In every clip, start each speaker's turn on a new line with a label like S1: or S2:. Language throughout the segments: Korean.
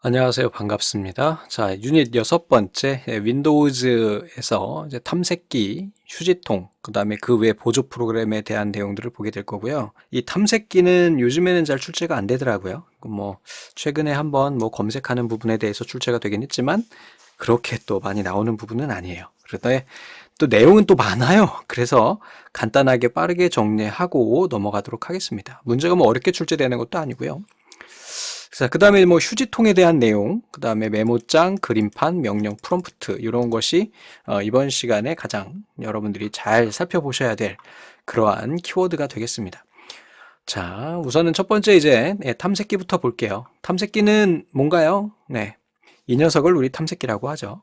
S1: 안녕하세요. 반갑습니다. 자, 유닛 여섯 번째 윈도우즈에서 이제 탐색기, 휴지통, 그다음에 그 외 보조 프로그램에 대한 내용들을 보게 될 거고요. 이 탐색기는 요즘에는 잘 출제가 안 되더라고요. 최근에 한번 검색하는 부분에 대해서 출제가 되긴 했지만 그렇게 또 많이 나오는 부분은 아니에요. 그런데 또 내용은 또 많아요. 그래서 간단하게 빠르게 정리하고 넘어가도록 하겠습니다. 문제가 어렵게 출제되는 것도 아니고요. 자, 그 다음에 휴지통에 대한 내용, 그 다음에 메모장, 그림판, 명령, 프롬프트, 이런 것이 이번 시간에 가장 여러분들이 잘 살펴보셔야 될 그러한 키워드가 되겠습니다. 자, 우선은 첫 번째 이제 탐색기부터 볼게요. 탐색기는 뭔가요? 네. 이 녀석을 우리 탐색기라고 하죠.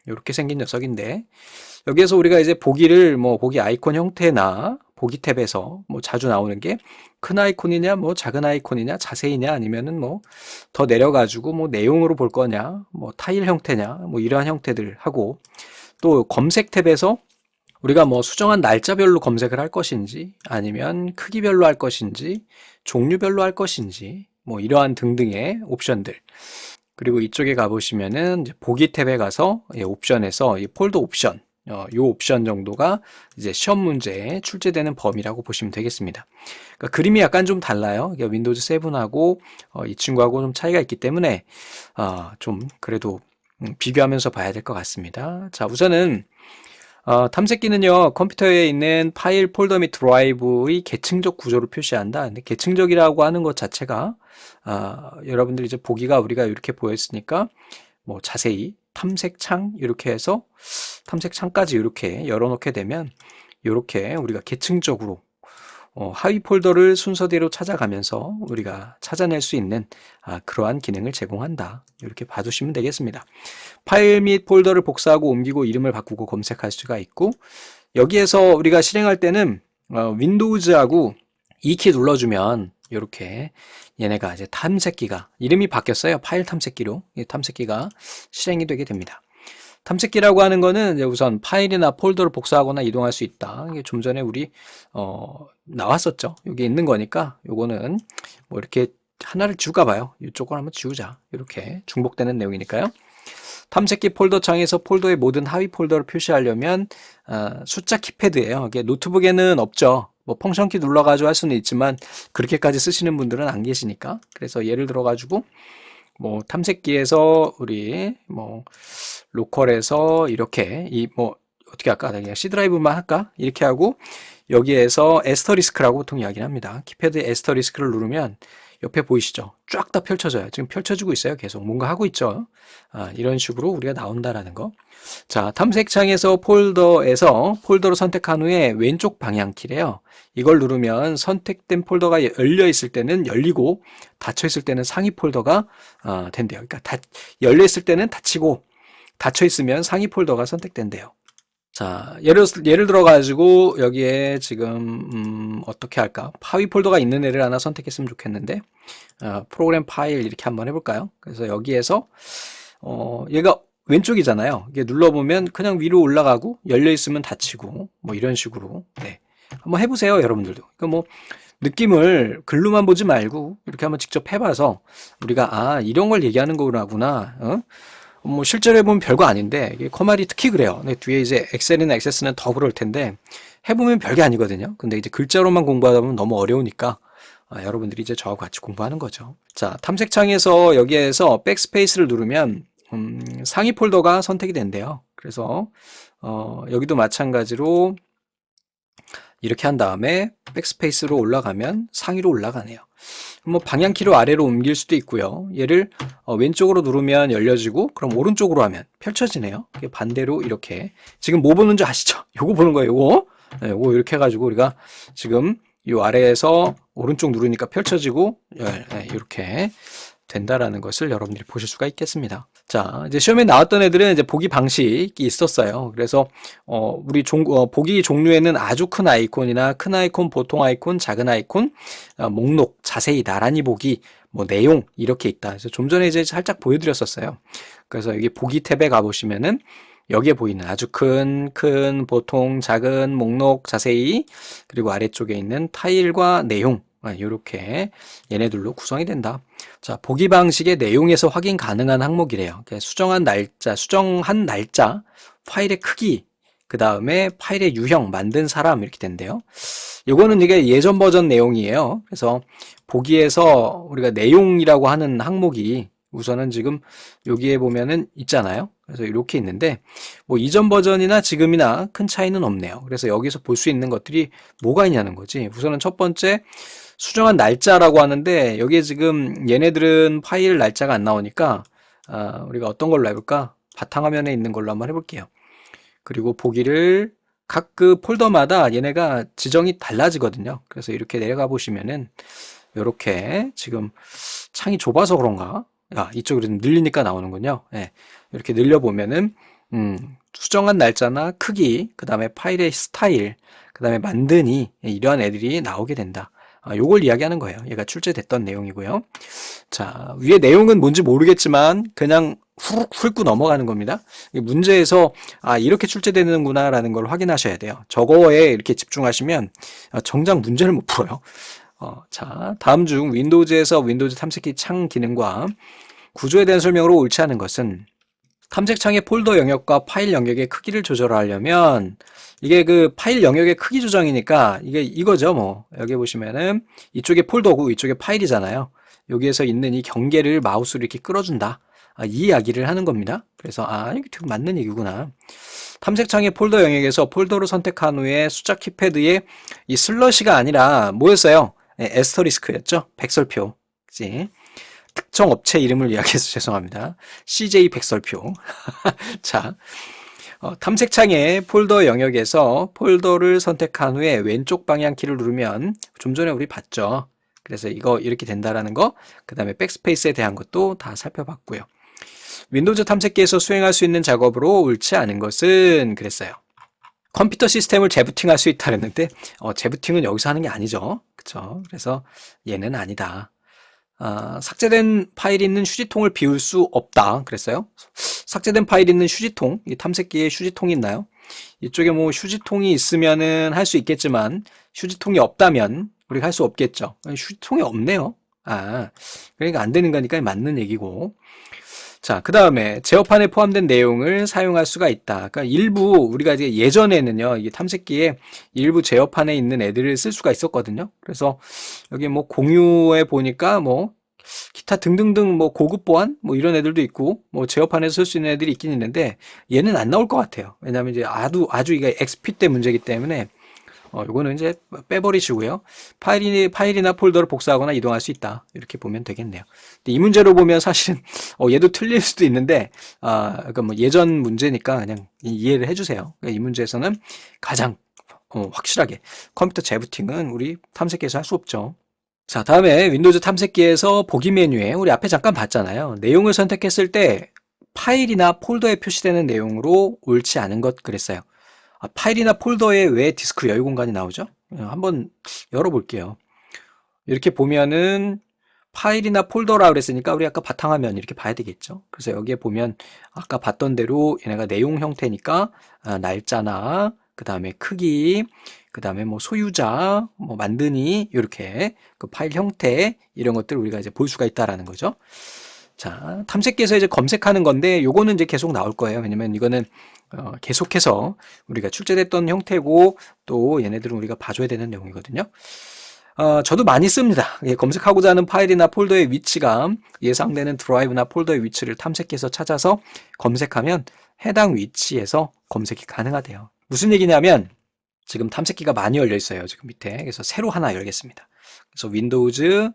S1: 이렇게 생긴 녀석인데, 여기에서 우리가 이제 보기를 보기 아이콘 형태나 보기 탭에서 자주 나오는 게 큰 아이콘이냐, 작은 아이콘이냐, 자세히냐, 아니면은 더 내려가지고 내용으로 볼 거냐, 타일 형태냐, 이러한 형태들 하고, 또 검색 탭에서 우리가 수정한 날짜별로 검색을 할 것인지, 아니면 크기별로 할 것인지, 종류별로 할 것인지, 이러한 등등의 옵션들. 그리고 이쪽에 가보시면은 이제 보기 탭에 가서 옵션에서 이 폴더 옵션, 이 옵션 정도가 이제 시험 문제에 출제되는 범위라고 보시면 되겠습니다. 그러니까 그림이 약간 좀 달라요. 윈도우즈 7하고 이 친구하고 좀 차이가 있기 때문에 좀 그래도 비교하면서 봐야 될 것 같습니다. 자, 우선은 탐색기는요, 컴퓨터에 있는 파일, 폴더 및 드라이브의 계층적 구조를 표시한다. 근데 계층적이라고 하는 것 자체가 여러분들 이제 보기가 우리가 이렇게 보였으니까 자세히 탐색창 이렇게 해서 탐색창까지 이렇게 열어놓게 되면 이렇게 우리가 계층적으로 하위 폴더를 순서대로 찾아가면서 우리가 찾아낼 수 있는 그러한 기능을 제공한다. 이렇게 봐두시면 되겠습니다. 파일 및 폴더를 복사하고 옮기고 이름을 바꾸고 검색할 수가 있고, 여기에서 우리가 실행할 때는 윈도우즈하고 이 키 눌러주면 이렇게 얘네가 이제 탐색기가 이름이 바뀌었어요. 파일 탐색기로 이 탐색기가 실행이 되게 됩니다. 탐색기라고 하는 거는 이제 우선 파일이나 폴더를 복사하거나 이동할 수 있다. 이게 좀 전에 우리 나왔었죠. 여기 있는 거니까 요거는 이렇게 하나를 지울까 봐요. 이쪽을 한번 지우자. 이렇게 중복되는 내용이니까요. 탐색기 폴더 창에서 폴더의 모든 하위 폴더를 표시하려면 숫자 키패드예요. 이게 노트북에는 없죠. 펑션키 눌러가지고 할 수는 있지만 그렇게까지 쓰시는 분들은 안 계시니까. 그래서 예를 들어가지고 탐색기에서 우리 로컬에서 이렇게 어떻게 할까? 그냥 C 드라이브만 할까? 이렇게 하고 여기에서 에스터리스크라고 보통 이야기를 합니다. 키패드에 에스터리스크를 누르면 옆에 보이시죠? 쫙 다 펼쳐져요. 지금 펼쳐지고 있어요. 계속 뭔가 하고 있죠. 이런 식으로 우리가 나온다라는 거. 자, 탐색창에서 폴더에서 폴더를 선택한 후에 왼쪽 방향키래요. 이걸 누르면 선택된 폴더가 열려 있을 때는 열리고 닫혀 있을 때는 상위 폴더가 된대요. 그러니까 열려 있을 때는 닫히고 닫혀 있으면 상위 폴더가 선택된대요. 자, 예를 들어 가지고 여기에 지금 어떻게 할까? 하위 폴더가 있는 애를 하나 선택했으면 좋겠는데 프로그램 파일 이렇게 한번 해볼까요? 그래서 여기에서 얘가 왼쪽이잖아요. 이게 눌러보면 그냥 위로 올라가고 열려 있으면 닫히고 이런 식으로 네. 한번 해보세요, 여러분들도. 그러니까 느낌을 글로만 보지 말고 이렇게 한번 직접 해봐서 우리가 이런 걸 얘기하는 거구나. 실제로 해보면 별거 아닌데 이게 커말이 특히 그래요. 근데 뒤에 이제 엑셀이나 액세스는 더 그럴 텐데 해보면 별게 아니거든요. 근데 이제 글자로만 공부하다 보면 너무 어려우니까 여러분들이 이제 저하고 같이 공부하는 거죠. 자, 탐색창에서 여기에서 백스페이스를 누르면 상위 폴더가 선택이 된대요. 그래서 여기도 마찬가지로 이렇게 한 다음에 백스페이스로 올라가면 상위로 올라가네요. 방향키로 아래로 옮길 수도 있고요. 얘를 왼쪽으로 누르면 열려지고 그럼 오른쪽으로 하면 펼쳐지네요. 반대로 이렇게 지금 뭐 보는 줄 아시죠? 요거 보는 거예요. 요거. 네, 요거 이렇게 해가지고 우리가 지금 요 아래에서 오른쪽 누르니까 펼쳐지고 이렇게 된다라는 것을 여러분들이 보실 수가 있겠습니다. 자, 이제 시험에 나왔던 애들은 이제 보기 방식이 있었어요. 그래서 우리 보기 종류에는 아주 큰 아이콘이나 큰 아이콘, 보통 아이콘, 작은 아이콘, 목록, 자세히 나란히 보기, 내용 이렇게 있다. 그래서 좀 전에 이제 살짝 보여드렸었어요. 그래서 여기 보기 탭에 가보시면은 여기에 보이는 아주 큰, 보통, 작은, 목록, 자세히, 그리고 아래쪽에 있는 타일과 내용, 이렇게 얘네들로 구성이 된다. 자, 보기 방식의 내용에서 확인 가능한 항목이래요. 수정한 날짜, 파일의 크기, 그 다음에 파일의 유형, 만든 사람 이렇게 된대요. 이거는 이게 예전 버전 내용이에요. 그래서 보기에서 우리가 내용이라고 하는 항목이 우선은 지금 여기에 보면은 있잖아요. 그래서 이렇게 있는데 뭐 이전 버전이나 지금이나 큰 차이는 없네요. 그래서 여기서 볼 수 있는 것들이 뭐가 있냐는 거지. 우선은 첫 번째 수정한 날짜라고 하는데 여기에 지금 얘네들은 파일 날짜가 안 나오니까 우리가 어떤 걸로 해볼까? 바탕화면에 있는 걸로 한번 해볼게요. 그리고 보기를 각 그 폴더마다 얘네가 지정이 달라지거든요. 그래서 이렇게 내려가 보시면은 이렇게 지금 창이 좁아서 그런가? 이쪽으로 늘리니까 나오는군요. 네, 이렇게 늘려보면은 수정한 날짜나 크기, 그 다음에 파일의 스타일, 그 다음에 만드니 이러한 애들이 나오게 된다. 요걸 이야기하는 거예요. 얘가 출제됐던 내용이고요. 자, 위에 내용은 뭔지 모르겠지만 그냥 훅 훑고 넘어가는 겁니다. 문제에서 이렇게 출제되는구나 라는 걸 확인하셔야 돼요. 저거에 이렇게 집중하시면 정작 문제를 못 풀어요. 자, 다음 중 윈도우즈에서 윈도우즈 탐색기 창 기능과 구조에 대한 설명으로 옳지 않은 것은 탐색창의 폴더 영역과 파일 영역의 크기를 조절하려면 이게 그 파일 영역의 크기 조정이니까 이게 이거죠. 뭐 여기 보시면은 이쪽에 폴더고 이쪽에 파일이잖아요. 여기에서 있는 이 경계를 마우스로 이렇게 끌어준다. 이 이야기를 하는 겁니다. 그래서 이게 되게 맞는 얘기구나. 탐색창의 폴더 영역에서 폴더를 선택한 후에 숫자 키패드에 이 슬러시가 아니라 뭐였어요? 에스터리스크였죠. 백설표. 그치? 특정 업체 이름을 이야기해서 죄송합니다. CJ 백설표. 자, 탐색창의 폴더 영역에서 폴더를 선택한 후에 왼쪽 방향 키를 누르면 좀 전에 우리 봤죠. 그래서 이거 이렇게 된다라는 거, 그 다음에 백스페이스에 대한 것도 다 살펴봤고요. 윈도우즈 탐색기에서 수행할 수 있는 작업으로 옳지 않은 것은 그랬어요. 컴퓨터 시스템을 재부팅할 수 있다 그랬는데 재부팅은 여기서 하는 게 아니죠. 그쵸? 그래서 얘는 아니다. 삭제된 파일이 있는 휴지통을 비울 수 없다 그랬어요. 삭제된 파일이 있는 휴지통, 이 탐색기에 휴지통이 있나요? 이쪽에 뭐 휴지통이 있으면은 할 수 있겠지만 휴지통이 없다면 우리가 할 수 없겠죠. 휴지통이 없네요. 그러니까 안 되는 거니까 맞는 얘기고. 자, 그 다음에 제어판에 포함된 내용을 사용할 수가 있다. 그러니까 일부 우리가 이제 예전에는요, 이게 탐색기에 일부 제어판에 있는 애들을 쓸 수가 있었거든요. 그래서 여기 뭐 공유에 보니까 뭐 기타 등등등 뭐 고급 보안 뭐 이런 애들도 있고 뭐 제어판에서 쓸 수 있는 애들이 있긴 있는데 얘는 안 나올 것 같아요. 왜냐하면 이제 아주 이게 XP 때 문제이기 때문에 요거는 이제 빼버리시고요. 파일이나 폴더를 복사하거나 이동할 수 있다. 이렇게 보면 되겠네요. 근데 이 문제로 보면 사실은, 얘도 틀릴 수도 있는데, 그러니까 뭐 예전 문제니까 그냥 이해를 해주세요. 그러니까 이 문제에서는 가장, 확실하게 컴퓨터 재부팅은 우리 탐색기에서 할 수 없죠. 자, 다음에 윈도우즈 탐색기에서 보기 메뉴에 우리 앞에 잠깐 봤잖아요. 내용을 선택했을 때 파일이나 폴더에 표시되는 내용으로 옳지 않은 것 그랬어요. 파일이나 폴더에 왜 디스크 여유 공간이 나오죠? 한번 열어볼게요. 이렇게 보면은 파일이나 폴더라 그랬으니까 우리 아까 바탕화면 이렇게 봐야 되겠죠. 그래서 여기에 보면 아까 봤던 대로 얘네가 내용 형태니까 날짜나 그 다음에 크기, 그 다음에 뭐 소유자, 뭐 만드니 이렇게 그 파일 형태 이런 것들 우리가 이제 볼 수가 있다라는 거죠. 자, 탐색기에서 이제 검색하는 건데 요거는 이제 계속 나올 거예요. 왜냐면 이거는 계속해서 우리가 출제됐던 형태고 또 얘네들은 우리가 봐줘야 되는 내용이거든요. 저도 많이 씁니다. 검색하고자 하는 파일이나 폴더의 위치가 예상되는 드라이브나 폴더의 위치를 탐색기에서 찾아서 검색하면 해당 위치에서 검색이 가능하대요. 무슨 얘기냐면 지금 탐색기가 많이 열려 있어요. 지금 밑에. 그래서 새로 하나 열겠습니다. 그래서 윈도우즈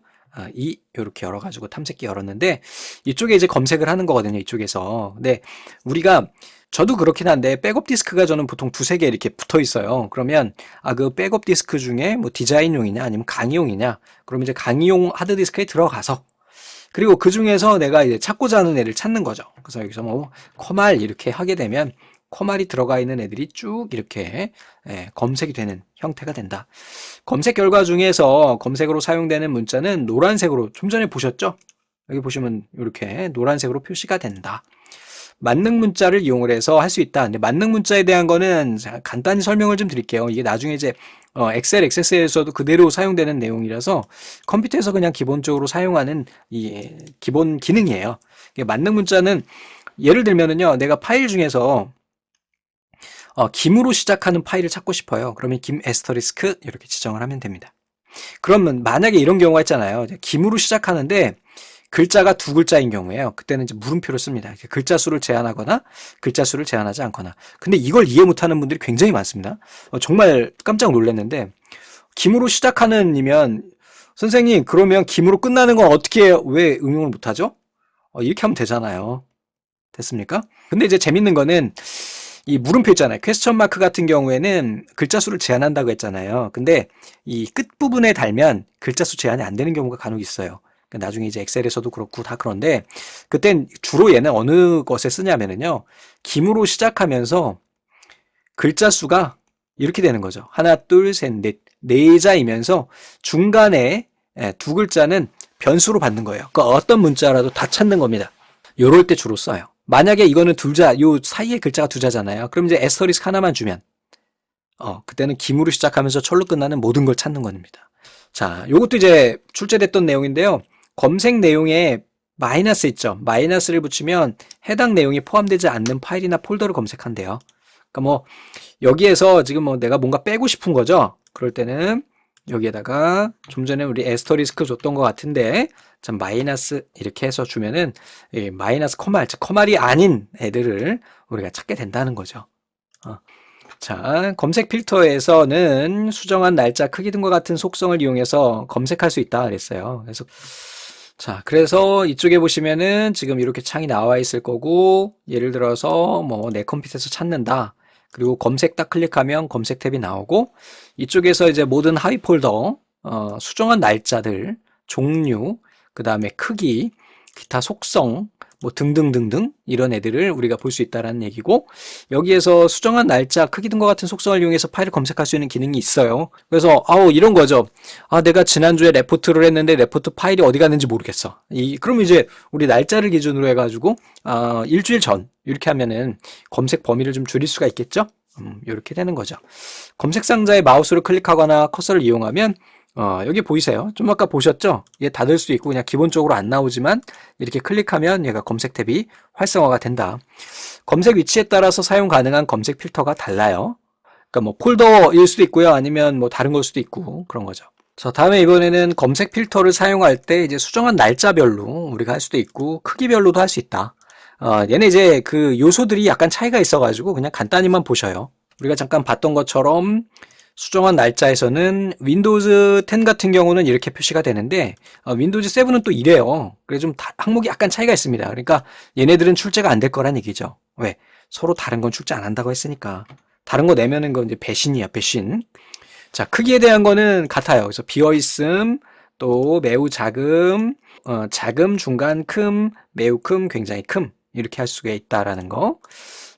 S1: 이렇게 열어가지고 탐색기 열었는데 이쪽에 이제 검색을 하는 거거든요. 이쪽에서. 근데 우리가 저도 그렇긴 한데 백업 디스크가 저는 보통 두세 개 이렇게 붙어 있어요. 그러면 그 백업 디스크 중에 뭐 디자인용이냐 아니면 강의용이냐 그러면 이제 강의용 하드디스크에 들어가서 그리고 그 중에서 내가 이제 찾고자 하는 애를 찾는 거죠. 그래서 여기서 뭐 커말 이렇게 하게 되면 커말이 들어가 있는 애들이 쭉 이렇게 검색이 되는 형태가 된다. 검색 결과 중에서 검색으로 사용되는 문자는 노란색으로 좀 전에 보셨죠? 여기 보시면 이렇게 노란색으로 표시가 된다. 만능 문자를 이용을 해서 할 수 있다. 근데 만능 문자에 대한 거는 간단히 설명을 좀 드릴게요. 이게 나중에 이제 엑셀, 액세스에서도 그대로 사용되는 내용이라서 컴퓨터에서 그냥 기본적으로 사용하는 이 기본 기능이에요. 만능 문자는 예를 들면은요, 내가 파일 중에서 김으로 시작하는 파일을 찾고 싶어요. 그러면 김 에스터리스크 이렇게 지정을 하면 됩니다. 그러면 만약에 이런 경우가 있잖아요. 김으로 시작하는데 글자가 두 글자인 경우에요. 그때는 이제 물음표를 씁니다. 글자 수를 제한하거나 글자 수를 제한하지 않거나. 근데 이걸 이해 못하는 분들이 굉장히 많습니다. 정말 깜짝 놀랐는데 김으로 시작하는 이면 선생님 그러면 김으로 끝나는 건 어떻게 왜 응용을 못하죠? 이렇게 하면 되잖아요. 됐습니까? 근데 이제 재밌는 거는 이 물음표 있잖아요. 퀘스천 마크 같은 경우에는 글자 수를 제한한다고 했잖아요. 근데 이 끝부분에 달면 글자 수 제한이 안 되는 경우가 간혹 있어요. 나중에 이제 엑셀에서도 그렇고 다 그런데 그땐 주로 얘는 어느 것에 쓰냐면은요. 김으로 시작하면서 글자 수가 이렇게 되는 거죠. 하나, 둘, 셋, 넷. 네 자이면서 중간에 두 글자는 변수로 받는 거예요. 그러니까 어떤 문자라도 다 찾는 겁니다. 요럴 때 주로 써요. 만약에 이거는 둘자, 요 사이에 글자가 두 자잖아요. 그럼 이제 에스터리스크 하나만 주면 그때는 김으로 시작하면서 철로 끝나는 모든 걸 찾는 겁니다. 자, 요것도 이제 출제됐던 내용인데요. 검색 내용에 마이너스 있죠. 마이너스를 붙이면 해당 내용이 포함되지 않는 파일이나 폴더를 검색한대요. 그러니까 뭐 여기에서 지금 뭐 내가 뭔가 빼고 싶은 거죠. 그럴 때는 여기에다가 좀 전에 우리 에스터리스크 줬던 것 같은데 참 마이너스 이렇게 해서 주면은 마이너스 커말, 즉 커말이 아닌 애들을 우리가 찾게 된다는 거죠. 자, 검색 필터에서는 수정한 날짜, 크기 등과 같은 속성을 이용해서 검색할 수 있다 그랬어요. 그래서 이쪽에 보시면은 지금 이렇게 창이 나와 있을 거고, 예를 들어서 뭐 내 컴퓨터에서 찾는다. 그리고 검색 딱 클릭하면 검색 탭이 나오고, 이쪽에서 이제 모든 하위 폴더, 수정한 날짜들, 종류, 그 다음에 크기, 기타 속성, 뭐 등등등등 이런 애들을 우리가 볼 수 있다라는 얘기고, 여기에서 수정한 날짜, 크기 등과 같은 속성을 이용해서 파일을 검색할 수 있는 기능이 있어요. 그래서 이런 거죠. 내가 지난주에 레포트를 했는데 레포트 파일이 어디 갔는지 모르겠어. 그럼 이제 우리 날짜를 기준으로 해가지고 일주일 전 이렇게 하면은 검색 범위를 좀 줄일 수가 있겠죠. 이렇게 되는 거죠. 검색 상자에 마우스를 클릭하거나 커서를 이용하면 여기 보이세요? 좀 아까 보셨죠? 얘 닫을 수 있고 그냥 기본적으로 안 나오지만 이렇게 클릭하면 얘가 검색 탭이 활성화가 된다. 검색 위치에 따라서 사용 가능한 검색 필터가 달라요. 그러니까 뭐 폴더일 수도 있고요. 아니면 뭐 다른 걸 수도 있고 그런 거죠. 자, 다음에 이번에는 검색 필터를 사용할 때 이제 수정한 날짜별로 우리가 할 수도 있고 크기별로도 할 수 있다. 얘네 이제 그 요소들이 약간 차이가 있어가지고 그냥 간단히만 보셔요. 우리가 잠깐 봤던 것처럼 수정한 날짜에서는 윈도우즈 10 같은 경우는 이렇게 표시가 되는데 윈도우즈 7은 또 이래요. 그래서 좀 항목이 약간 차이가 있습니다. 그러니까 얘네들은 출제가 안 될 거란 얘기죠. 왜? 서로 다른 건 출제 안 한다고 했으니까. 다른 거 내면은 건 이제 배신이야, 배신. 자, 크기에 대한 거는 같아요. 그래서 비어있음, 또 매우 작음, 작음, 중간, 큼, 매우 큼, 굉장히 큼. 이렇게 할 수가 있다라는 거.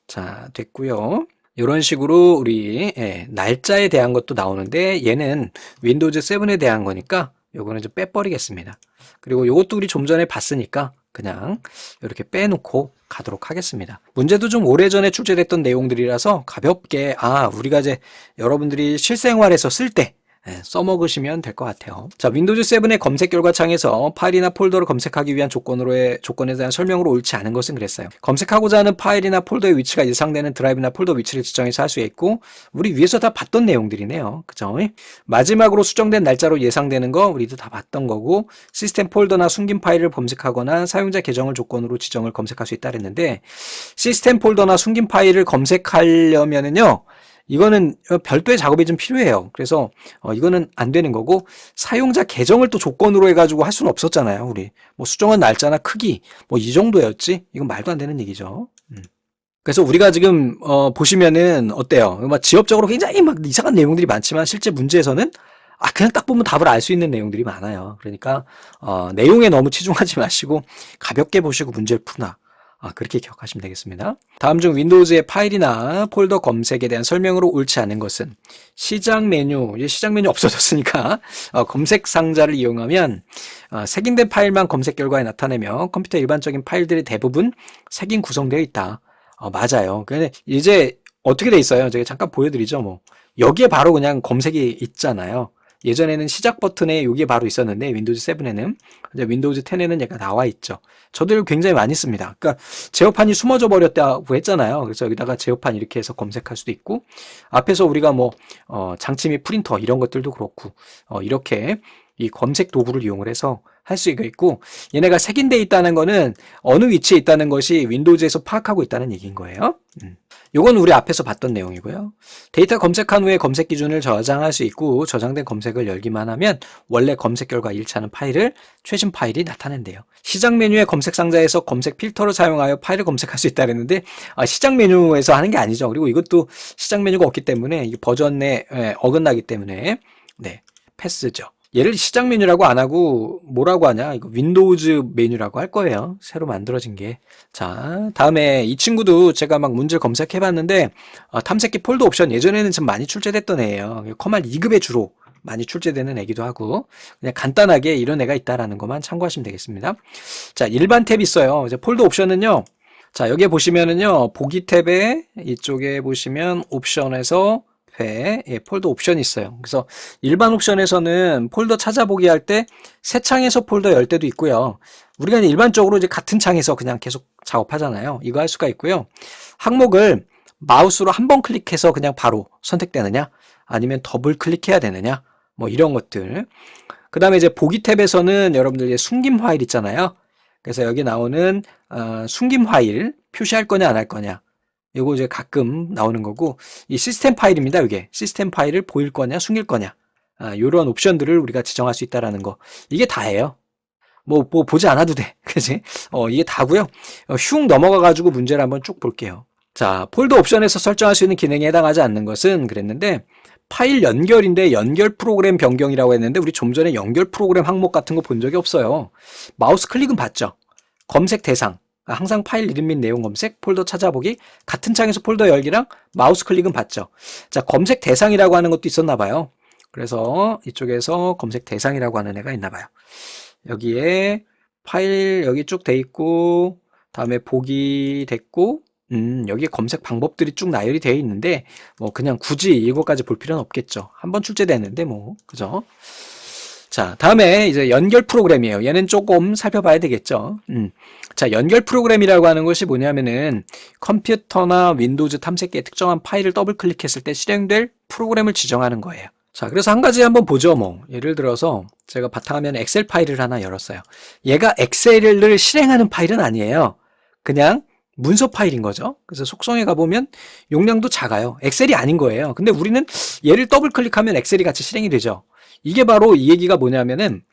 S1: 자, 됐고요. 이런 식으로 우리 날짜에 대한 것도 나오는데 얘는 윈도우즈 7에 대한 거니까 요거는 좀 빼버리겠습니다. 그리고 요것도 우리 좀 전에 봤으니까 그냥 이렇게 빼놓고 가도록 하겠습니다. 문제도 좀 오래전에 출제됐던 내용들이라서 가볍게 우리가 이제 여러분들이 실생활에서 쓸 때 써먹으시면 될 것 같아요. 자, 윈도우즈 7의 검색 결과 창에서 파일이나 폴더를 검색하기 위한 조건에 대한 설명으로 옳지 않은 것은 그랬어요. 검색하고자 하는 파일이나 폴더의 위치가 예상되는 드라이브나 폴더 위치를 지정해서 할 수 있고, 우리 위에서 다 봤던 내용들이네요. 그죠? 마지막으로 수정된 날짜로 예상되는 거 우리도 다 봤던 거고, 시스템 폴더나 숨긴 파일을 검색하거나 사용자 계정을 조건으로 지정을 검색할 수 있다 그랬는데, 시스템 폴더나 숨긴 파일을 검색하려면은요, 이거는 별도의 작업이 좀 필요해요. 그래서 이거는 안 되는 거고, 사용자 계정을 또 조건으로 해가지고 할 수는 없었잖아요. 우리 뭐 수정한 날짜나 크기 뭐 이 정도였지. 이건 말도 안 되는 얘기죠. 그래서 우리가 지금 보시면은 어때요? 막 지엽적으로 굉장히 막 이상한 내용들이 많지만 실제 문제에서는 그냥 딱 보면 답을 알 수 있는 내용들이 많아요. 그러니까 내용에 너무 치중하지 마시고 가볍게 보시고 문제를 푸나. 그렇게 기억하시면 되겠습니다. 다음 중 윈도우즈의 파일이나 폴더 검색에 대한 설명으로 옳지 않은 것은 시작 메뉴, 이제 시작 메뉴 없어졌으니까 검색 상자를 이용하면 색인된 파일만 검색 결과에 나타내며 컴퓨터 일반적인 파일들이 대부분 색인 구성되어 있다. 맞아요. 근데 이제 어떻게 돼 있어요? 제가 잠깐 보여드리죠. 뭐 여기에 바로 그냥 검색이 있잖아요. 예전에는 시작 버튼에 여기에 바로 있었는데 윈도우즈 7에는 이제 윈도우즈 10에는 얘가 나와 있죠. 저도 이걸 굉장히 많이 씁니다. 그러니까 제어판이 숨어져 버렸다고 했잖아요. 그래서 여기다가 제어판 이렇게 해서 검색할 수도 있고 앞에서 우리가 뭐 장치 및 프린터 이런 것들도 그렇고 이렇게 이 검색 도구를 이용을 해서 할 수가 있고 얘네가 색인돼 있다는 거는 어느 위치에 있다는 것이 윈도우즈에서 파악하고 있다는 얘기인 거예요. 요건 우리 앞에서 봤던 내용이고요. 데이터 검색한 후에 검색 기준을 저장할 수 있고 저장된 검색을 열기만 하면 원래 검색 결과 일치하는 파일을 최신 파일이 나타낸대요. 시작 메뉴의 검색 상자에서 검색 필터를 사용하여 파일을 검색할 수 있다 그랬는데 시작 메뉴에서 하는 게 아니죠. 그리고 이것도 시작 메뉴가 없기 때문에 이 버전에 어긋나기 때문에 네, 패스죠. 얘를 시작 메뉴라고 안 하고 뭐라고 하냐? 이거 윈도우즈 메뉴라고 할 거예요. 새로 만들어진 게. 자, 다음에 이 친구도 제가 막 문제를 검색해 봤는데 탐색기 폴더 옵션 예전에는 좀 많이 출제됐던 애예요. 커말 2급에 주로 많이 출제되는 애기도 하고 그냥 간단하게 이런 애가 있다라는 것만 참고하시면 되겠습니다. 자, 일반 탭이 있어요. 이제 폴더 옵션은요. 자, 여기에 보시면은요. 보기 탭에 이쪽에 보시면 옵션에서 폴더 옵션이 있어요. 그래서 일반 옵션에서는 폴더 찾아보기 할 때 새 창에서 폴더 열 때도 있고요. 우리가 일반적으로 이제 같은 창에서 그냥 계속 작업하잖아요. 이거 할 수가 있고요. 항목을 마우스로 한 번 클릭해서 그냥 바로 선택되느냐, 아니면 더블 클릭해야 되느냐, 뭐 이런 것들. 그 다음에 이제 보기 탭에서는 여러분들 이제 숨김 파일 있잖아요. 그래서 여기 나오는 숨김 파일 표시할 거냐 안 할 거냐. 요거 이제 가끔 나오는 거고, 이 시스템 파일입니다. 이게 시스템 파일을 보일 거냐 숨길 거냐 요런 옵션들을 우리가 지정할 수 있다라는 거. 이게 다예요. 뭐 보지 않아도 돼. 그지? 이게 다고요. 흉 넘어가 가지고 문제를 한번 쭉 볼게요. 자, 폴더 옵션에서 설정할 수 있는 기능에 해당하지 않는 것은 그랬는데 파일 연결인데 연결 프로그램 변경이라고 했는데 우리 좀 전에 연결 프로그램 항목 같은 거 본 적이 없어요. 마우스 클릭은 봤죠. 검색 대상 항상 파일 이름 및 내용 검색, 폴더 찾아보기, 같은 창에서 폴더 열기랑 마우스 클릭은 봤죠. 자, 검색 대상이라고 하는 것도 있었나 봐요. 그래서 이쪽에서 검색 대상이라고 하는 애가 있나 봐요. 여기에 파일 여기 쭉 돼 있고, 다음에 보기 됐고, 여기에 검색 방법들이 쭉 나열이 되어 있는데, 뭐 그냥 굳이 이거까지 볼 필요는 없겠죠. 한번 출제됐는데 뭐, 그죠? 자, 다음에 이제 연결 프로그램이에요. 얘는 조금 살펴봐야 되겠죠. 자, 연결 프로그램이라고 하는 것이 뭐냐면은 컴퓨터나 윈도우즈 탐색기에 특정한 파일을 더블 클릭했을 때 실행될 프로그램을 지정하는 거예요. 자, 그래서 한 가지 한번 보죠. 뭐 예를 들어서 제가 바탕화면에 엑셀 파일을 하나 열었어요. 얘가 엑셀을 실행하는 파일은 아니에요. 그냥 문서 파일인 거죠. 그래서 속성에 가보면 용량도 작아요. 엑셀이 아닌 거예요. 근데 우리는 얘를 더블 클릭하면 엑셀이 같이 실행이 되죠. 이게 바로 이 얘기가 뭐냐면은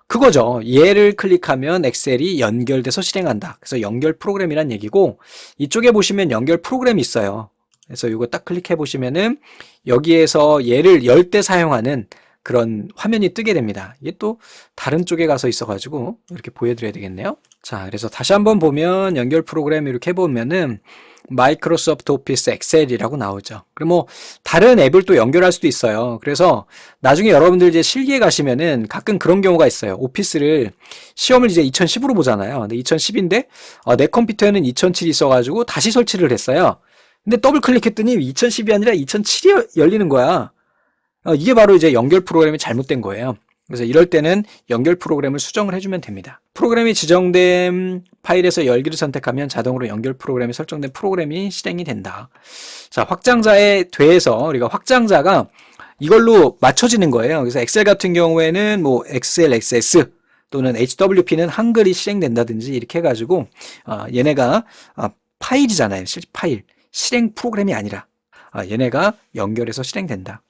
S1: 그거죠. 얘를 클릭하면 엑셀이 연결돼서 실행한다. 그래서 연결 프로그램이란 얘기고, 이쪽에 보시면 연결 프로그램이 있어요. 그래서 이거 딱 클릭해 보시면은 여기에서 얘를 열 때 사용하는 그런 화면이 뜨게 됩니다. 이게 또 다른 쪽에 가서 있어가지고 이렇게 보여드려야 되겠네요. 자, 그래서 다시 한번 보면 연결 프로그램 이렇게 해보면은 마이크로소프트 오피스 엑셀이라고 나오죠. 그럼 뭐 다른 앱을 또 연결할 수도 있어요. 그래서 나중에 여러분들 이제 실기에 가시면은 가끔 그런 경우가 있어요. 오피스를 시험을 이제 2010으로 보잖아요. 근데 2010인데 내 컴퓨터에는 2007이 있어가지고 다시 설치를 했어요. 근데 더블 클릭했더니 2010이 아니라 2007이 열리는 거야. 이게 바로 이제 연결 프로그램이 잘못된 거예요. 그래서 이럴 때는 연결 프로그램을 수정을 해주면 됩니다. 프로그램이 지정된 파일에서 열기를 선택하면 자동으로 연결 프로그램에 설정된 프로그램이 실행이 된다. 자, 확장자에 대해서 우리가 확장자가 이걸로 맞춰지는 거예요. 그래서 엑셀 같은 경우에는 뭐 XLXS 또는 HWP는 한글이 실행된다든지 이렇게 해가지고 얘네가 파일이잖아요. 파일. 실행 프로그램이 아니라 얘네가 연결해서 실행된다.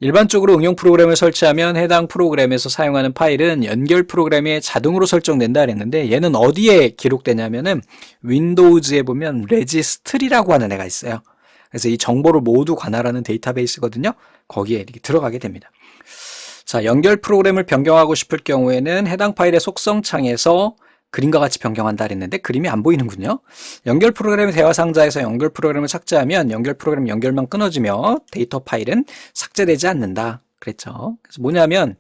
S1: 일반적으로 응용 프로그램을 설치하면 해당 프로그램에서 사용하는 파일은 연결 프로그램에 자동으로 설정된다 그랬는데 얘는 어디에 기록되냐면은 윈도우즈에 보면 레지스트리라고 하는 애가 있어요. 그래서 이 정보를 모두 관할하는 데이터베이스거든요. 거기에 이렇게 들어가게 됩니다. 자, 연결 프로그램을 변경하고 싶을 경우에는 해당 파일의 속성 창에서 그림과 같이 변경한다 그랬는데 그림이 안 보이는군요. 연결 프로그램 대화 상자에서 연결 프로그램을 삭제하면 연결 프로그램 연결만 끊어지며 데이터 파일은 삭제되지 않는다 그랬죠. 그래서 뭐냐면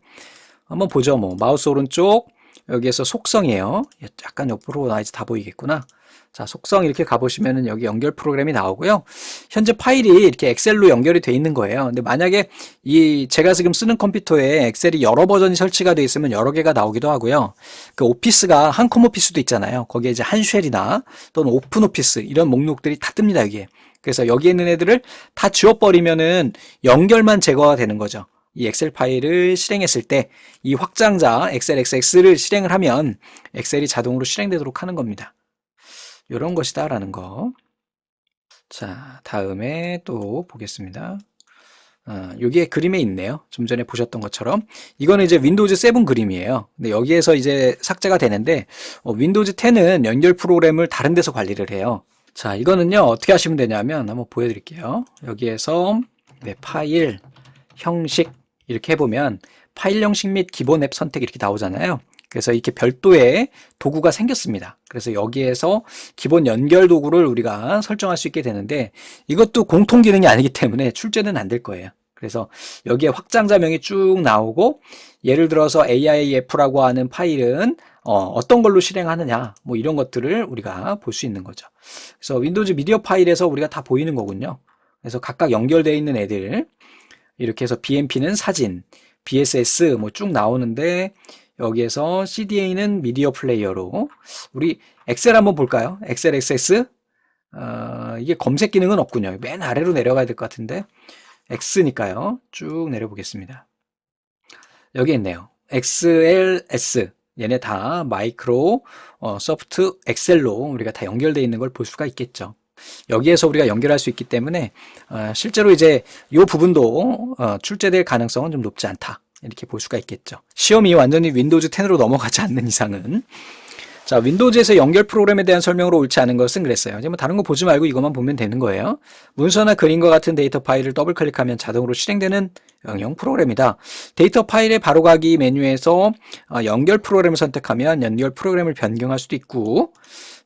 S1: 한번 보죠. 뭐 마우스 오른쪽 여기에서 속성이에요. 약간 옆으로 나이지 다 보이겠구나. 자, 속성 이렇게 가보시면은 여기 연결 프로그램이 나오고요. 현재 파일이 이렇게 엑셀로 연결이 돼 있는 거예요. 근데 만약에 제가 지금 쓰는 컴퓨터에 엑셀이 여러 버전이 설치가 돼 있으면 여러 개가 나오기도 하고요. 그 오피스가 한컴 오피스도 있잖아요. 거기에 이제 한쉘이나 또는 오픈 오피스 이런 목록들이 다 뜹니다, 여기에. 그래서 여기에 있는 애들을 다 지워버리면은 연결만 제거가 되는 거죠. 이 엑셀 파일을 실행했을 때 이 확장자 엑셀 XX를 실행을 하면 엑셀이 자동으로 실행되도록 하는 겁니다. 이런 것이다 라는 거. 자, 다음에 또 보겠습니다. 여기에 그림에 있네요. 좀 전에 보셨던 것처럼 이거는 이제 윈도우즈 7 그림이에요. 근데 여기에서 이제 삭제가 되는데 윈도우즈 10은 연결 프로그램을 다른 데서 관리를 해요. 자, 이거는요 어떻게 하시면 되냐면 한번 보여드릴게요. 여기에서 파일 형식 이렇게 해보면 파일 형식 및 기본 앱 선택 이렇게 나오잖아요. 그래서 이렇게 별도의 도구가 생겼습니다. 그래서 여기에서 기본 연결 도구를 우리가 설정할 수 있게 되는데 이것도 공통 기능이 아니기 때문에 출제는 안 될 거예요. 그래서 여기에 확장자명이 쭉 나오고 예를 들어서 AIF라고 하는 파일은 어떤 걸로 실행하느냐 뭐 이런 것들을 우리가 볼 수 있는 거죠. 그래서 윈도우즈 미디어 파일에서 우리가 다 보이는 거군요. 그래서 각각 연결되어 있는 애들 이렇게 해서 BMP는 사진, BSS 뭐 쭉 나오는데 여기에서 CDA는 미디어 플레이어로 우리 엑셀 한번 볼까요? 엑셀 XS 이게 검색 기능은 없군요. 맨 아래로 내려가야 될 것 같은데 X니까요. 쭉 내려보겠습니다. 여기 있네요. XLS 얘네 다 마이크로 소프트 엑셀로 우리가 다 연결되어 있는 걸 볼 수가 있겠죠. 여기에서 우리가 연결할 수 있기 때문에 실제로 이제 이 부분도 출제될 가능성은 좀 높지 않다. 이렇게 볼 수가 있겠죠. 시험이 완전히 윈도우즈 10으로 넘어가지 않는 이상은. 자, 윈도우즈에서 연결 프로그램에 대한 설명으로 옳지 않은 것은 그랬어요. 이제 뭐 다른 거 보지 말고 이것만 보면 되는 거예요. 문서나 그림과 같은 데이터 파일을 더블 클릭하면 자동으로 실행되는 응용 프로그램이다. 데이터 파일의 바로가기 메뉴에서 연결 프로그램을 선택하면 연결 프로그램을 변경할 수도 있고,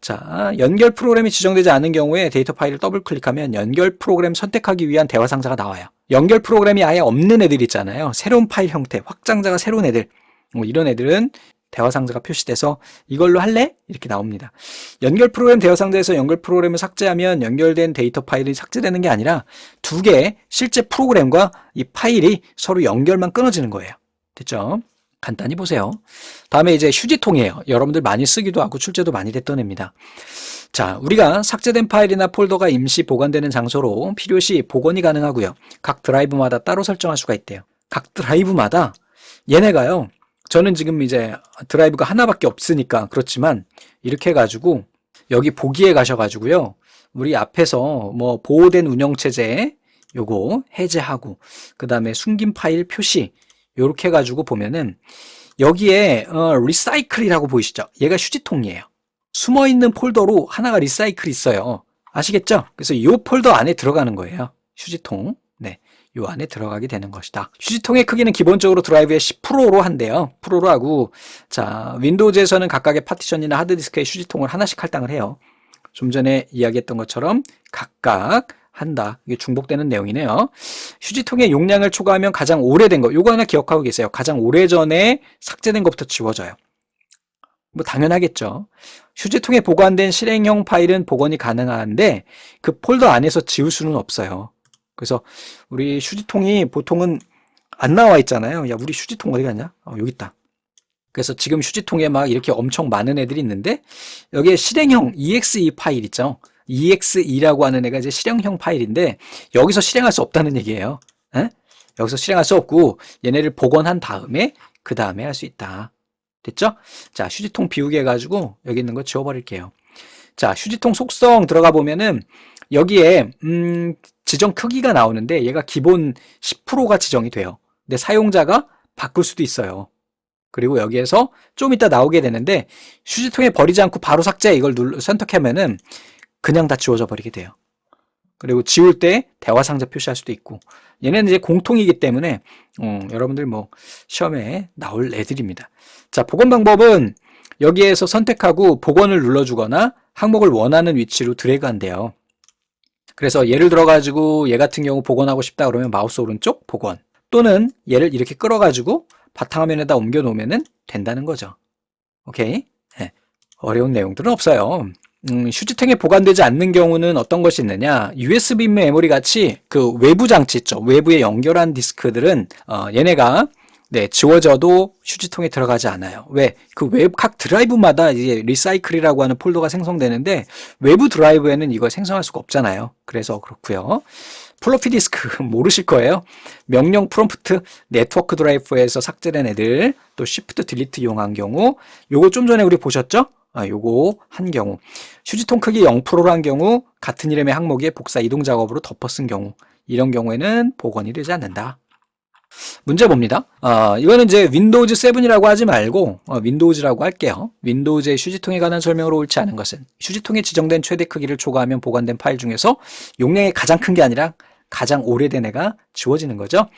S1: 자, 연결 프로그램이 지정되지 않은 경우에 데이터 파일을 더블 클릭하면 연결 프로그램 선택하기 위한 대화 상자가 나와요. 연결 프로그램이 아예 없는 애들 있잖아요. 새로운 파일 형태, 확장자가 새로운 애들. 뭐 이런 애들은 대화 상자가 표시돼서 이걸로 할래? 이렇게 나옵니다. 연결 프로그램 대화 상자에서 연결 프로그램을 삭제하면 연결된 데이터 파일이 삭제되는 게 아니라 두 개의 실제 프로그램과 이 파일이 서로 연결만 끊어지는 거예요. 됐죠? 간단히 보세요. 다음에 이제 휴지통이에요. 여러분들 많이 쓰기도 하고 출제도 많이 됐던 애입니다. 자, 우리가 삭제된 파일이나 폴더가 임시 보관되는 장소로 필요시 복원이 가능하고요. 각 드라이브마다 따로 설정할 수가 있대요. 각 드라이브마다 얘네가요. 저는 지금 이제 드라이브가 하나밖에 없으니까 그렇지만 이렇게 해가지고 여기 보기에 가셔가지고요. 우리 앞에서 뭐 보호된 운영체제 요거 해제하고 그 다음에 숨긴 파일 표시 요렇게 해가지고 보면은 여기에 리사이클이라고 보이시죠? 얘가 휴지통이에요. 숨어있는 폴더로 하나가 리사이클이 있어요. 아시겠죠? 그래서 이 폴더 안에 들어가는 거예요. 휴지통. 네, 요 안에 들어가게 되는 것이다. 휴지통의 크기는 기본적으로 드라이브의 10%로 한대요. 프로로 하고, 자, 윈도우즈에서는 각각의 파티션이나 하드디스크에 휴지통을 하나씩 할당을 해요. 좀 전에 이야기했던 것처럼 각각 한다. 이게 중복되는 내용이네요. 휴지통의 용량을 초과하면 가장 오래된 거, 요거 하나 기억하고 계세요. 가장 오래전에 삭제된 것부터 지워져요. 뭐 당연하겠죠. 휴지통에 보관된 실행형 파일은 복원이 가능한데 그 폴더 안에서 지울 수는 없어요. 그래서 우리 휴지통이 보통은 안 나와 있잖아요. 야, 우리 휴지통 어디 갔냐? 여기 있다. 그래서 지금 휴지통에 막 이렇게 엄청 많은 애들이 있는데 여기에 실행형 exe 파일 있죠. exe라고 하는 애가 이제 실행형 파일인데 여기서 실행할 수 없다는 얘기예요. 에? 여기서 실행할 수 없고 얘네를 복원한 다음에 그 다음에 할 수 있다. 됐죠? 자, 휴지통 비우게 해가지고 여기 있는 거 지워버릴게요. 자, 휴지통 속성 들어가 보면은 여기에 지정 크기가 나오는데 얘가 기본 10%가 지정이 돼요. 근데 사용자가 바꿀 수도 있어요. 그리고 여기에서 좀 이따 나오게 되는데 휴지통에 버리지 않고 바로 삭제 이걸 선택하면은 그냥 다 지워져 버리게 돼요. 그리고 지울 때 대화 상자 표시할 수도 있고 얘네는 이제 공통이기 때문에 여러분들 뭐 시험에 나올 애들입니다. 자, 복원 방법은 여기에서 선택하고 복원을 눌러주거나 항목을 원하는 위치로 드래그한대요. 그래서 예를 들어가지고 얘 같은 경우 복원하고 싶다 그러면 마우스 오른쪽 복원, 또는 얘를 이렇게 끌어가지고 바탕화면에다 옮겨 놓으면 된다는 거죠. 오케이? 네. 어려운 내용들은 없어요. 휴지통에 보관되지 않는 경우는 어떤 것이 있느냐, USB 메모리 같이 그 외부 장치 있죠, 외부에 연결한 디스크들은 얘네가 지워져도 휴지통에 들어가지 않아요. 왜? 각 드라이브마다 이제 리사이클이라고 하는 폴더가 생성되는데 외부 드라이브에는 이걸 생성할 수가 없잖아요. 그래서 그렇고요. 플로피 디스크 모르실 거예요. 명령 프롬프트 네트워크 드라이브에서 삭제된 애들, 또 쉬프트 딜리트 이용한 경우, 요거 좀 전에 우리 보셨죠? 요거 한 경우, 휴지통 크기 0%란 경우, 같은 이름의 항목에 복사 이동 작업으로 덮어 쓴 경우, 이런 경우에는 복원이 되지 않는다. 문제 봅니다. 이거는 이제 윈도우즈 7이라고 하지 말고 윈도우즈라고 할게요. 윈도우즈의 휴지통에 관한 설명으로 옳지 않은 것은 휴지통에 지정된 최대 크기를 초과하면 보관된 파일 중에서 용량이 가장 큰 게 아니라 가장 오래된 애가 지워지는 거죠.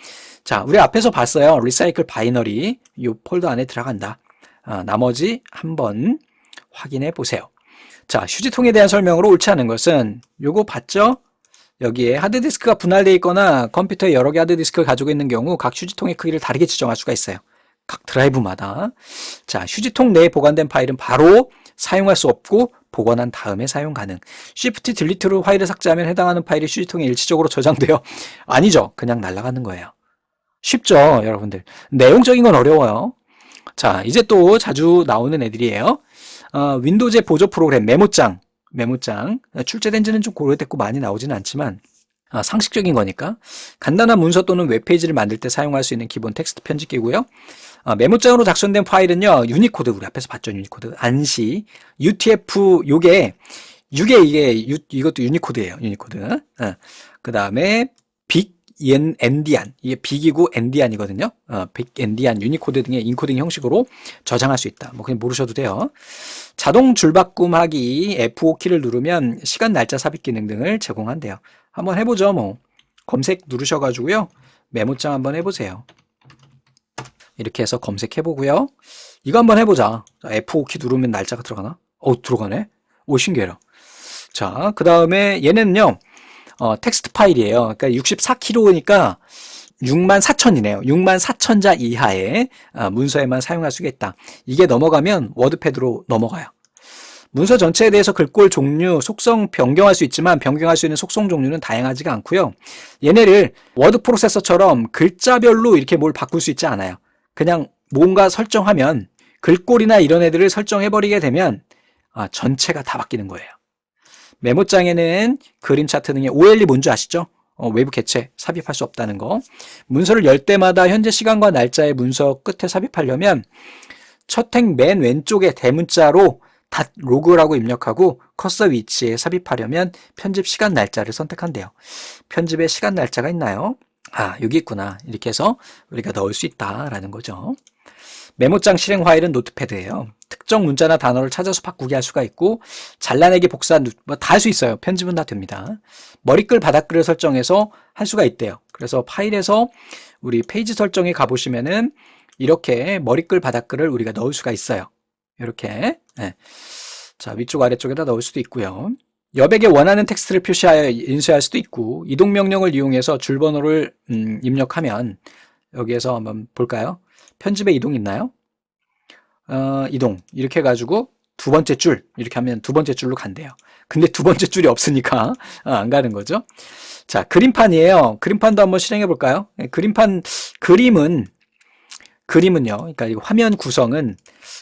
S1: 자, 우리 앞에서 봤어요. 리사이클 바이너리 이 폴더 안에 들어간다. 나머지 한번 확인해 보세요. 자, 휴지통에 대한 설명으로 옳지 않은 것은 요거 봤죠? 여기에 하드디스크가 분할되어 있거나 컴퓨터에 여러 개 하드디스크를 가지고 있는 경우 각 휴지통의 크기를 다르게 지정할 수가 있어요. 각 드라이브마다. 자, 휴지통 내에 보관된 파일은 바로 사용할 수 없고 복원한 다음에 사용 가능. Shift 딜리트로 파일을 삭제하면 해당하는 파일이 휴지통에 일시적으로 저장돼요. 아니죠. 그냥 날아가는 거예요. 쉽죠, 여러분들. 내용적인 건 어려워요. 자, 이제 또 자주 나오는 애들이에요. 윈도우즈의 보조 프로그램 메모장 출제된 지는 좀 오래됐고 많이 나오지는 않지만 상식적인 거니까 간단한 문서 또는 웹페이지를 만들 때 사용할 수 있는 기본 텍스트 편집기고요. 메모장으로 작성된 파일은요, 유니코드, 우리 앞에서 봤죠, 유니코드, 안시, UTF, 이것도 유니코드예요, 유니코드. 그 다음에 빅, 엔디안, 이게 빅이고 엔디안이거든요. 빅, 엔디안, 유니코드 등의 인코딩 형식으로 저장할 수 있다. 뭐 그냥 모르셔도 돼요. 자동 줄바꿈하기 F5키를 누르면 시간, 날짜 삽입 기능 등을 제공한대요. 한번 해보죠. 뭐 검색 누르셔가지고요, 메모장 한번 해보세요. 이렇게 해서 검색해보고요. 이거 한번 해보자. F5키 누르면 날짜가 들어가나? 들어가네. 오, 신기해라. 자, 그 다음에 얘는요, 텍스트 파일이에요. 그러니까 64kb니까 64,000이네요. 64,000자 이하의 문서에만 사용할 수가 있다. 이게 넘어가면 워드패드로 넘어가요. 문서 전체에 대해서 글꼴 종류, 속성 변경할 수 있지만 변경할 수 있는 속성 종류는 다양하지가 않고요. 얘네를 워드 프로세서처럼 글자별로 이렇게 뭘 바꿀 수 있지 않아요. 그냥 뭔가 설정하면, 글꼴이나 이런 애들을 설정해버리게 되면 전체가 다 바뀌는 거예요. 메모장에는 그림 차트 등의 OL이 뭔지 아시죠? 외부 개체 삽입할 수 없다는 거. 문서를 열 때마다 현재 시간과 날짜의 문서 끝에 삽입하려면 첫 행 맨 왼쪽에 대문자로 .로그라고 입력하고 커서 위치에 삽입하려면 편집 시간 날짜를 선택한대요. 편집에 시간 날짜가 있나요? 여기 있구나. 이렇게 해서 우리가 넣을 수 있다라는 거죠. 메모장 실행 파일은 노트패드예요. 특정 문자나 단어를 찾아서 바꾸게 할 수가 있고, 잘라내기, 복사, 다 할 수 있어요. 편집은 다 됩니다. 머리글, 바닥글을 설정해서 할 수가 있대요. 그래서 파일에서 우리 페이지 설정에 가보시면은 이렇게 머리글, 바닥글을 우리가 넣을 수가 있어요. 이렇게. 네. 자, 위쪽 아래쪽에다 넣을 수도 있고요. 여백에 원하는 텍스트를 표시하여 인쇄할 수도 있고, 이동 명령을 이용해서 줄번호를 입력하면, 여기에서 한번 볼까요? 편집에 이동 있나요? 이동 이렇게 해가지고 두 번째 줄 이렇게 하면 두 번째 줄로 간대요. 근데 두 번째 줄이 없으니까 안 가는 거죠. 자, 그림판이에요. 그림판도 한번 실행해 볼까요? 그림은요, 그러니까 이 화면 구성은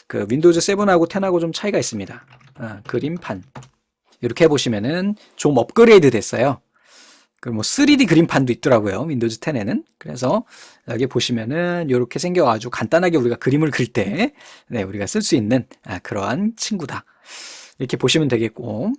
S1: 그 윈도우즈 7하고 10하고 좀 차이가 있습니다. 그림판 이렇게 해보시면은 좀 업그레이드 됐어요. 그 3D 그림판도 있더라고요, 윈도우즈 10에는. 그래서 여기 보시면은 이렇게 생겨가지고 간단하게 우리가 그림을 그릴 때 우리가 쓸 수 있는 그러한 친구다. 이렇게 보시면 되겠고,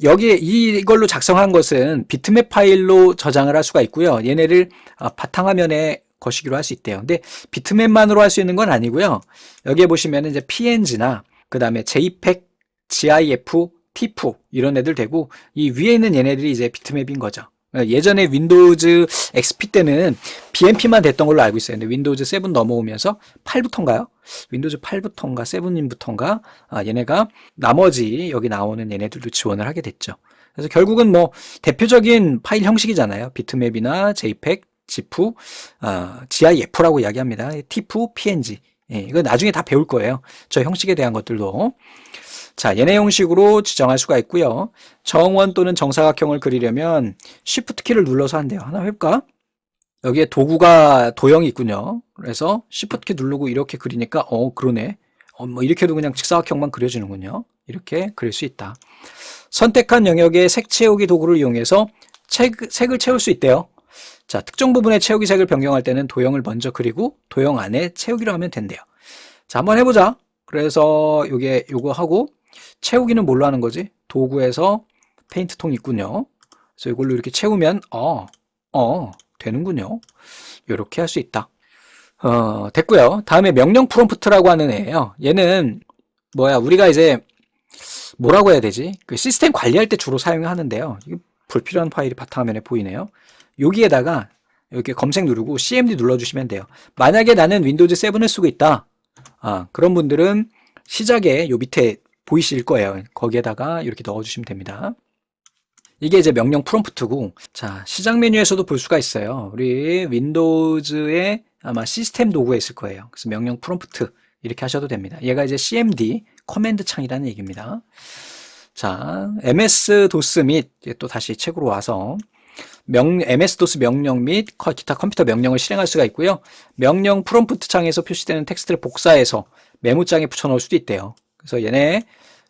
S1: 여기에 이걸로 작성한 것은 비트맵 파일로 저장을 할 수가 있고요. 얘네를 바탕화면에 거시기로 할 수 있대요. 근데 비트맵만으로 할 수 있는 건 아니고요. 여기에 보시면은 이제 PNG나 그 다음에 JPEG, GIF, TIFF 이런 애들 되고, 이 위에 있는 얘네들이 이제 비트맵인 거죠. 예전에 윈도우즈 XP 때는 BMP만 됐던 걸로 알고 있어요. 근데 윈도우즈 7 넘어오면서 8부터인가요? 윈도우즈 8부터인가 7부터인가 얘네가 나머지 여기 나오는 얘네들도 지원을 하게 됐죠. 그래서 결국은 뭐 대표적인 파일 형식이잖아요. 비트맵이나 JPEG, GIF, GIF라고 이야기합니다. TIFF, PNG. 예, 이거 나중에 다 배울 거예요. 저 형식에 대한 것들도. 자, 얘네 형식으로 지정할 수가 있고요. 정원 또는 정사각형을 그리려면 Shift 키를 눌러서 한대요. 하나 해볼까? 여기에 도구가 도형이 있군요. 그래서 Shift 키 누르고 이렇게 그리니까 그러네. 뭐 이렇게도 그냥 직사각형만 그려지는군요. 이렇게 그릴 수 있다. 선택한 영역의 색 채우기 도구를 이용해서 색을 채울 수 있대요. 자, 특정 부분의 채우기 색을 변경할 때는 도형을 먼저 그리고 도형 안에 채우기로 하면 된대요. 자, 한번 해보자. 그래서 요거 하고 채우기는 뭘로 하는 거지? 도구에서 페인트통 있군요. 그래서 이걸로 이렇게 채우면 되는군요. 이렇게 할 수 있다. 됐고요. 다음에 명령 프롬프트라고 하는 애예요. 얘는 우리가 이제 뭐라고 해야 되지? 그 시스템 관리할 때 주로 사용하는데요. 이게 불필요한 파일이 바탕화면에 보이네요. 여기에다가 이렇게 검색 누르고 CMD 눌러주시면 돼요. 만약에 나는 윈도우즈 7을 쓰고 있다. 그런 분들은 시작에 요 밑에 보이실 거예요. 거기에다가 이렇게 넣어주시면 됩니다. 이게 이제 명령 프롬프트고, 자, 시작 메뉴에서도 볼 수가 있어요. 우리 윈도우즈의 아마 시스템 도구에 있을 거예요. 그래서 명령 프롬프트 이렇게 하셔도 됩니다. 얘가 이제 CMD 커맨드 창이라는 얘기입니다. 자, MS-DOS 및 또 다시 책으로 와서 MS-DOS 명령 및 기타 컴퓨터 명령을 실행할 수가 있고요. 명령 프롬프트 창에서 표시되는 텍스트를 복사해서 메모장에 붙여넣을 수도 있대요. 그래서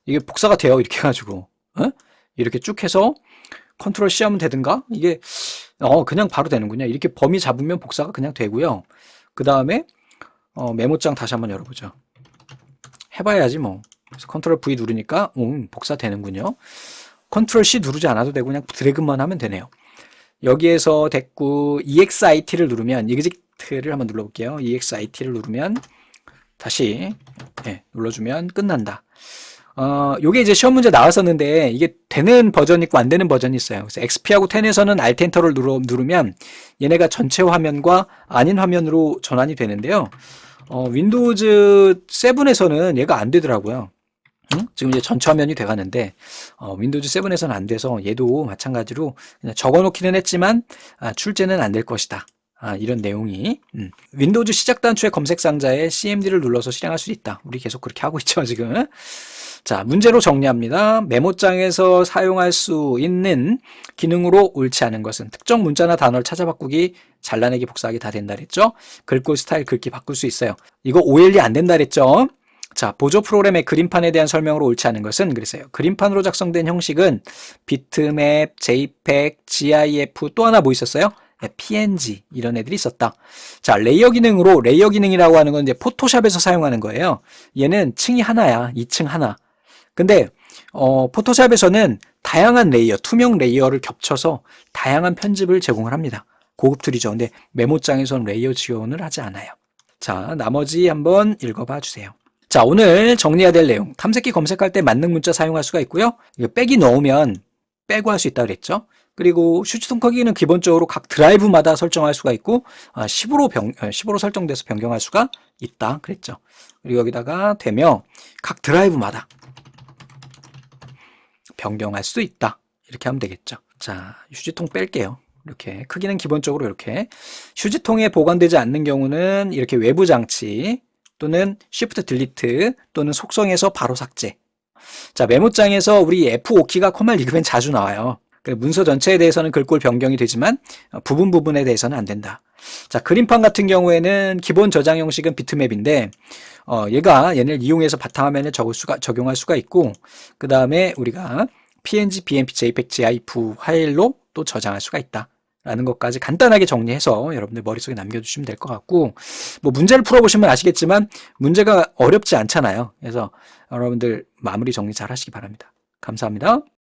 S1: 이게 복사가 돼요. 이렇게 해가지고 이렇게 쭉 해서 컨트롤 C 하면 되든가 이게 그냥 바로 되는군요. 이렇게 범위 잡으면 복사가 그냥 되고요. 그 다음에 메모장 다시 한번 열어보죠. 해봐야지 뭐. 그래서 컨트롤 V 누르니까 복사 되는군요. 컨트롤 C 누르지 않아도 되고 그냥 드래그만 하면 되네요. 여기에서 됐고 EXIT를 누르면 EXIT를 한번 눌러볼게요. EXIT를 누르면 다시 눌러주면 끝난다. 요게 이제 시험 문제 나왔었는데 이게 되는 버전이 있고 안 되는 버전이 있어요. 그래서 XP하고 10에서는 Alt 엔터를 누르면 얘네가 전체 화면과 아닌 화면으로 전환이 되는데요. 윈도우즈 7에서는 얘가 안 되더라고요. 지금 이제 전체 화면이 돼가는데 윈도우즈 7에서는 안 돼서 얘도 마찬가지로 그냥 적어놓기는 했지만 출제는 안 될 것이다. 이런 내용이 윈도우즈 시작 단추의 검색 상자에 CMD를 눌러서 실행할 수 있다. 우리 계속 그렇게 하고 있죠 지금. 자, 문제로 정리합니다. 메모장에서 사용할 수 있는 기능으로 옳지 않은 것은 특정 문자나 단어를 찾아 바꾸기, 잘라내기, 복사하기 다 된다 그랬죠. 글꼴 스타일 글귀 바꿀 수 있어요. 이거 OLE 안 된다 그랬죠. 자, 보조 프로그램의 그림판에 대한 설명으로 옳지 않은 것은 그랬어요. 그림판으로 작성된 형식은 비트맵, JPEG, GIF 또 하나 뭐 있었어요? PNG 이런 애들이 있었다. 자, 레이어 기능이라고 하는 건 이제 포토샵에서 사용하는 거예요. 얘는 층이 하나야. 2층 하나. 근데 포토샵에서는 다양한 레이어, 투명 레이어를 겹쳐서 다양한 편집을 제공을 합니다. 고급 툴이죠. 근데 메모장에서는 레이어 지원을 하지 않아요. 자, 나머지 한번 읽어봐 주세요. 자, 오늘 정리해야 될 내용. 탐색기 검색할 때 만능 문자 사용할 수가 있고요. 이거 빼기 넣으면 빼고 할 수 있다고 그랬죠. 그리고 슈지통 크기는 기본적으로 각 드라이브마다 설정할 수가 있고 10으로 설정돼서 변경할 수가 있다 그랬죠. 그리고 여기다가 되며 각 드라이브마다 변경할 수 있다. 이렇게 하면 되겠죠. 자, 휴지통 뺄게요. 이렇게 크기는 기본적으로 이렇게 휴지통에 보관되지 않는 경우는 이렇게 외부 장치 또는 Shift 딜리트 또는 속성에서 바로 삭제. 자, 메모장에서 우리 F5키가 커말 읽으면 자주 나와요. 문서 전체에 대해서는 글꼴 변경이 되지만 부분에 대해서는 안 된다. 자, 그림판 같은 경우에는 기본 저장 형식은 비트맵인데 얘를 이용해서 바탕화면에 적용할 수가 있고 그 다음에 우리가 PNG, BMP, JPEG, GIF 파일로 또 저장할 수가 있다. 라는 것까지 간단하게 정리해서 여러분들 머릿속에 남겨주시면 될 것 같고 뭐 문제를 풀어보시면 아시겠지만 문제가 어렵지 않잖아요. 그래서 여러분들 마무리 정리 잘 하시기 바랍니다. 감사합니다.